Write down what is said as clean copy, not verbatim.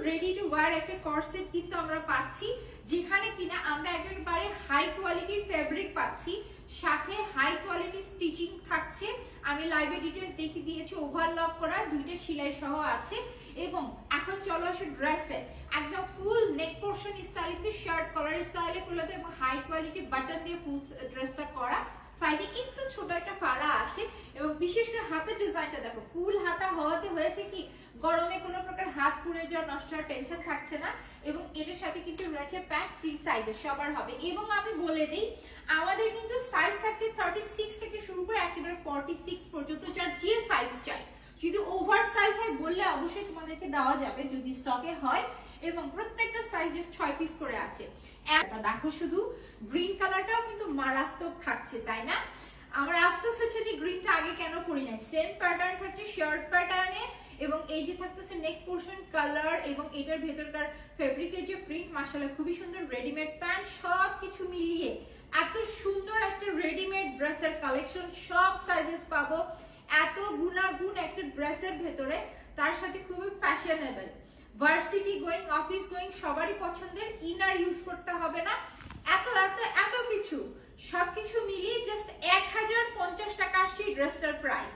Ready to wire একটা corset কিন্তু আমরা পাচ্ছি, যেখানে কিনা আমরা একেবারে হাই কোয়ালিটির ফেব্রিক পাচ্ছি, সাথে হাই কোয়ালিটি স্টিচিং থাকছে। আমি লাইভে ডিটেলস দেখিয়ে দিয়েছি, ওভারলক করা, দুইটা সেলাই সহ আছে। এবং এখন চলো আসে ড্রেসে, একদম ফুল নেক পোর্শন স্টাইলে কিন্তু শার্ট কলার স্টাইলে করলে তো, এবং হাই কোয়ালিটি বাটন দিয়ে ফুল ড্রেসটা করা, সাইডে একটু ছোট একটা ফাড়া আছে, এবং বিশেষ করে হাতের ডিজাইনটা দেখো, ফুল হাতা হওয়াতে হয়েছে কি গরমে কোনো প্রকার হাত পুড়ে যাওয়ার নষ্ট হওয়ার টেনশন থাকছে না। এবং এটার সাথে কিন্তু রয়েছে প্যান্ট, ফ্রি সাইজে সবার হবে। এবং আমি বলে দিই আমাদের কিন্তু সাইজ থাকছে 36 থেকে শুরু করে একেবারে 46 পর্যন্ত, যার যে সাইজ চাই। যদি ওভার সাইজ হয় বললে অবশ্যই তোমাদেরকে দেওয়া যাবে যদি স্টকে হয়, এবং প্রত্যেকটা সাইজে 6 পিস করে আছে। একটা দেখো শুধু গ্রিন কালারটাও কিন্তু মারাত্মক থাকছে, তাই না? আমার আফসোস হচ্ছে যে গ্রিনটা আগে কেন করি নাই। সেম প্যাটার্ন থাকছে শার্ট প্যাটার্নে, এবং এই যে থাকতেছে নেক পোর্শন কালার, এবং এটার ভেতরকার ফেব্রিকের যে প্রিন্ট মাশাআল্লাহ খুবই সুন্দর। রেডিমেড প্যান্ট সব কিছু মিলিয়ে এত সুন্দর একটা রেডিমেড ড্রেসের কালেকশন, সব সাইজেস পাবো এত গুণাগুণ একটা ড্রেসের ভেতরে, তার সাথে খুবই fashionable, varsity going, office going সবারই পছন্দের। ইনার ইউজ করতে হবে না, এত এত এত কিছু, সবকিছু মিলিয়ে জাস্ট 1050 টাকা আসছে ড্রেসটার প্রাইস।